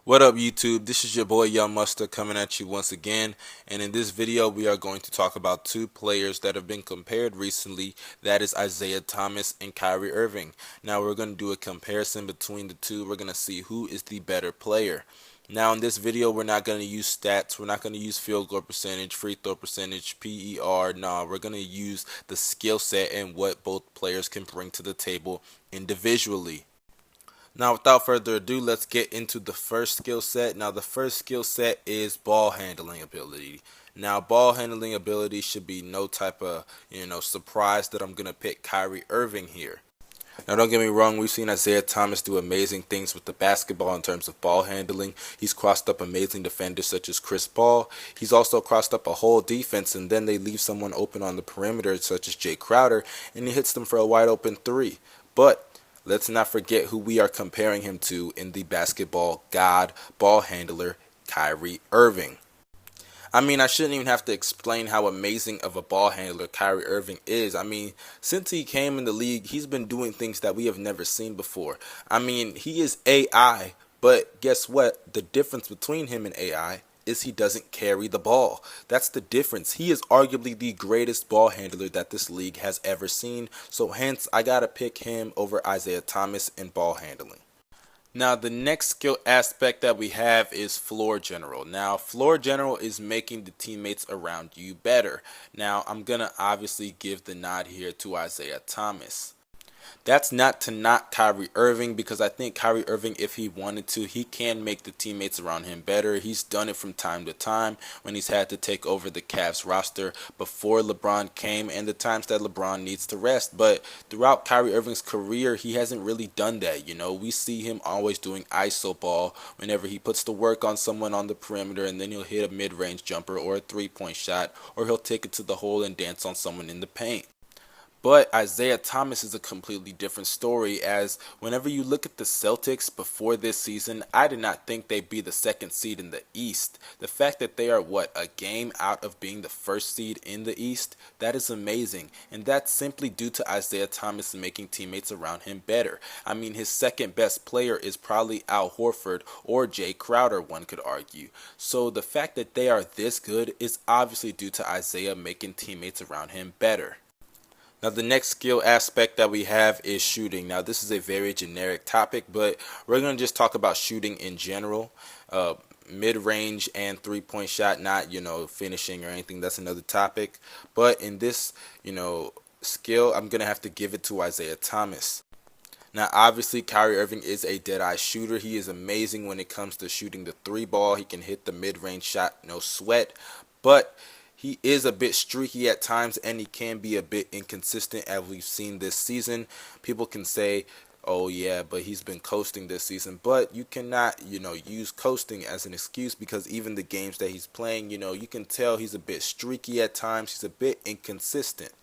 What up YouTube, this is your boy Young Mustard coming at you once again, and in this video we are going to talk about two players that have been compared recently, that is Isaiah Thomas and Kyrie Irving. Now we're going to do a comparison between the two. We're going to see who is the better player. Now in this video we're not going to use stats, we're not going to use field goal percentage, free throw percentage, PER, no, we're going to use the skill set and what both players can bring to the table individually. Now, without further ado, let's get into the first skill set. Now, the first skill set is ball handling ability. Now, ball handling ability should be no type of, surprise that I'm going to pick Kyrie Irving here. Now, don't get me wrong, we've seen Isaiah Thomas do amazing things with the basketball in terms of ball handling. He's crossed up amazing defenders such as Chris Paul. He's also crossed up a whole defense, and then they leave someone open on the perimeter such as Jay Crowder, and he hits them for a wide open three. But let's not forget who we are comparing him to in the basketball god, ball handler, Kyrie Irving. I mean, I shouldn't even have to explain how amazing of a ball handler Kyrie Irving is. I mean, since he came in the league, he's been doing things that we have never seen before. I mean, he is AI, but guess what? The difference between him and AI is he doesn't carry the ball. That's the difference. He is arguably the greatest ball handler that this league has ever seen. So hence, I gotta pick him over Isaiah Thomas in ball handling. Now, the next skill aspect that we have is floor general. Now, floor general is making the teammates around you better. Now, I'm going to obviously give the nod here to Isaiah Thomas. That's not to knock Kyrie Irving, because I think Kyrie Irving, if he wanted to, he can make the teammates around him better. He's done it from time to time when he's had to take over the Cavs roster before LeBron came and the times that LeBron needs to rest. But throughout Kyrie Irving's career, he hasn't really done that. We see him always doing ISO ball whenever he puts the work on someone on the perimeter, and then he'll hit a mid-range jumper or a three-point shot, or he'll take it to the hole and dance on someone in the paint. But Isaiah Thomas is a completely different story, as whenever you look at the Celtics before this season, I did not think they'd be the second seed in the East. The fact that they are, a game out of being the first seed in the East, that is amazing. And that's simply due to Isaiah Thomas making teammates around him better. I mean, his second best player is probably Al Horford or Jay Crowder, one could argue. So the fact that they are this good is obviously due to Isaiah making teammates around him better. Now, the next skill aspect that we have is shooting. Now, this is a very generic topic, but we're going to just talk about shooting in general. Mid-range and three-point shot, not, finishing or anything. That's another topic. But in this, skill, I'm going to have to give it to Isaiah Thomas. Now, obviously, Kyrie Irving is a dead-eye shooter. He is amazing when it comes to shooting the three ball. He can hit the mid-range shot, no sweat. But he is a bit streaky at times, and he can be a bit inconsistent, as we've seen this season. People can say, oh yeah, but he's been coasting this season. But you cannot, use coasting as an excuse, because even the games that he's playing, you can tell he's a bit streaky at times. He's a bit inconsistent.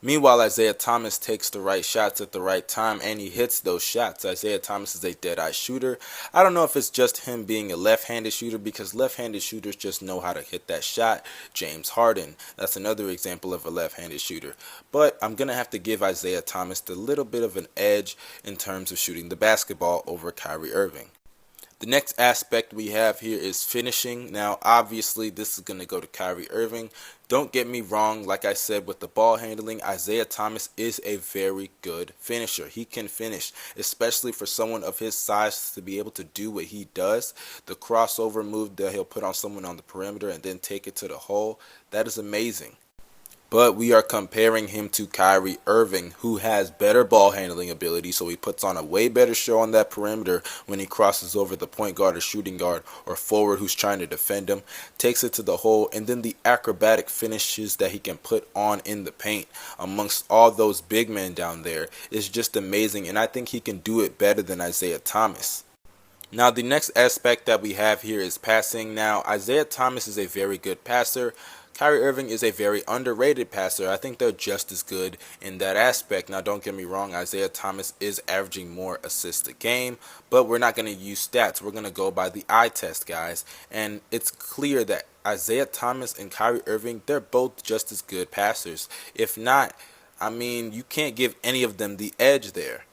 Meanwhile, Isaiah Thomas takes the right shots at the right time, and he hits those shots. Isaiah Thomas is a dead-eye shooter. I don't know if it's just him being a left-handed shooter, because left-handed shooters just know how to hit that shot. James Harden, that's another example of a left-handed shooter. But I'm going to have to give Isaiah Thomas a little bit of an edge in terms of shooting the basketball over Kyrie Irving. The next aspect we have here is finishing. Now, obviously, this is going to go to Kyrie Irving. Don't get me wrong, like I said, with the ball handling, Isaiah Thomas is a very good finisher. He can finish, especially for someone of his size to be able to do what he does. The crossover move that he'll put on someone on the perimeter and then take it to the hole, that is amazing. But we are comparing him to Kyrie Irving, who has better ball handling ability, so he puts on a way better show on that perimeter when he crosses over the point guard or shooting guard or forward who's trying to defend him, takes it to the hole, and then the acrobatic finishes that he can put on in the paint amongst all those big men down there is just amazing, and I think he can do it better than Isaiah Thomas. Now, the next aspect that we have here is passing. Now, Isaiah Thomas is a very good passer. Kyrie Irving is a very underrated passer. I think they're just as good in that aspect. Now, don't get me wrong, Isaiah Thomas is averaging more assists a game, but we're not going to use stats. We're going to go by the eye test, guys. And it's clear that Isaiah Thomas and Kyrie Irving, they're both just as good passers. If not, I mean, you can't give any of them the edge there.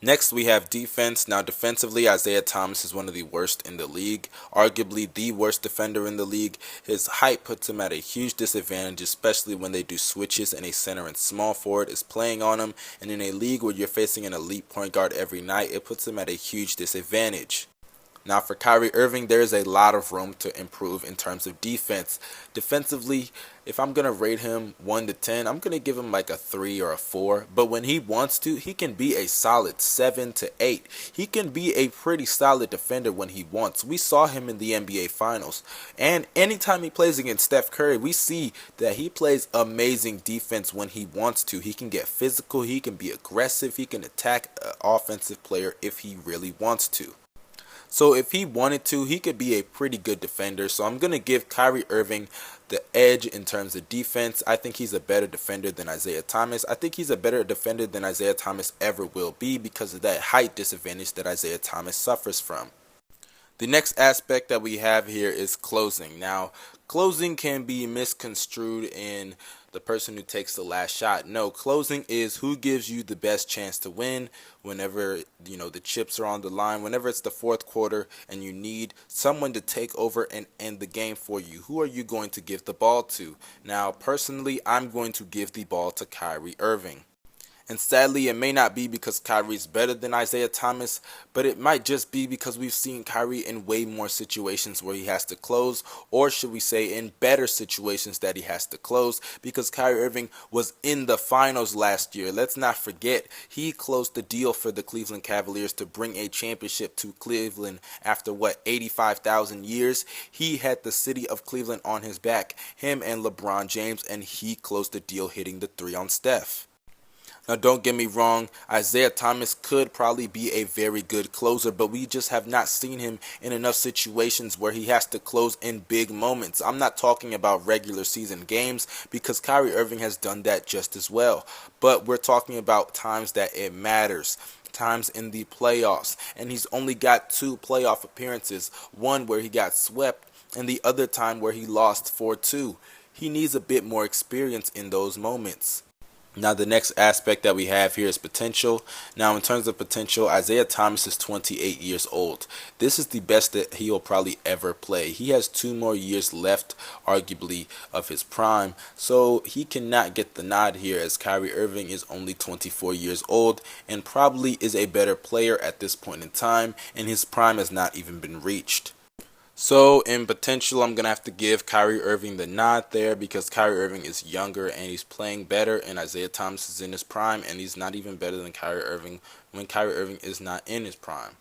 Next, we have defense. Now, defensively, Isaiah Thomas is one of the worst in the league, arguably the worst defender in the league. His height puts him at a huge disadvantage, especially when they do switches and a center and small forward is playing on him. And in a league where you're facing an elite point guard every night, it puts him at a huge disadvantage. Now for Kyrie Irving, there is a lot of room to improve in terms of defense. Defensively, if I'm going to rate him 1 to 10, I'm going to give him like a 3 or a 4. But when he wants to, he can be a solid 7 to 8. He can be a pretty solid defender when he wants. We saw him in the NBA Finals. And anytime he plays against Steph Curry, we see that he plays amazing defense when he wants to. He can get physical, he can be aggressive, he can attack an offensive player if he really wants to. So if he wanted to, he could be a pretty good defender. So I'm going to give Kyrie Irving the edge in terms of defense. I think he's a better defender than Isaiah Thomas. I think he's a better defender than Isaiah Thomas ever will be because of that height disadvantage that Isaiah Thomas suffers from. The next aspect that we have here is closing. Now, closing can be misconstrued in the person who takes the last shot. No, closing is who gives you the best chance to win whenever, the chips are on the line, whenever it's the fourth quarter and you need someone to take over and end the game for you. Who are you going to give the ball to? Now, personally, I'm going to give the ball to Kyrie Irving. And sadly, it may not be because Kyrie's better than Isaiah Thomas, but it might just be because we've seen Kyrie in way more situations where he has to close, or should we say in better situations that he has to close, because Kyrie Irving was in the finals last year. Let's not forget, he closed the deal for the Cleveland Cavaliers to bring a championship to Cleveland after, 85,000 years? He had the city of Cleveland on his back, him and LeBron James, and he closed the deal hitting the 3 on Steph. Now, don't get me wrong, Isaiah Thomas could probably be a very good closer, but we just have not seen him in enough situations where he has to close in big moments. I'm not talking about regular season games because Kyrie Irving has done that just as well, but we're talking about times that it matters. Times in the playoffs, and he's only got 2 playoff appearances, one where he got swept and the other time where he lost 4-2. He needs a bit more experience in those moments. Now, the next aspect that we have here is potential. Now, in terms of potential, Isaiah Thomas is 28 years old. This is the best that he'll probably ever play. He has 2 more years left, arguably, of his prime. So he cannot get the nod here as Kyrie Irving is only 24 years old and probably is a better player at this point in time, and his prime has not even been reached. So in potential, I'm going to have to give Kyrie Irving the nod there because Kyrie Irving is younger and he's playing better, and Isaiah Thomas is in his prime and he's not even better than Kyrie Irving when Kyrie Irving is not in his prime.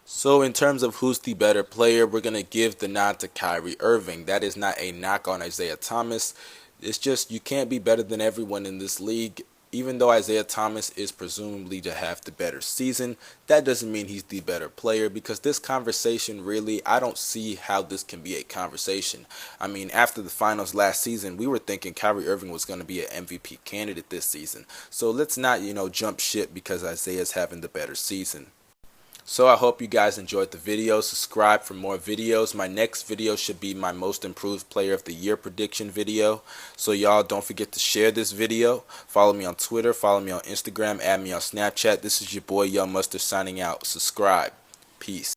So in terms of who's the better player, we're going to give the nod to Kyrie Irving. That is not a knock on Isaiah Thomas. It's just you can't be better than everyone in this league. Even though Isaiah Thomas is presumably to have the better season, that doesn't mean he's the better player, because this conversation really, I don't see how this can be a conversation. I mean, after the finals last season, we were thinking Kyrie Irving was going to be an MVP candidate this season. So let's not, jump ship because Isaiah's having the better season. So I hope you guys enjoyed the video. Subscribe for more videos. My next video should be my most improved player of the year prediction video. So y'all don't forget to share this video. Follow me on Twitter. Follow me on Instagram. Add me on Snapchat. This is your boy Young Mustard signing out. Subscribe. Peace.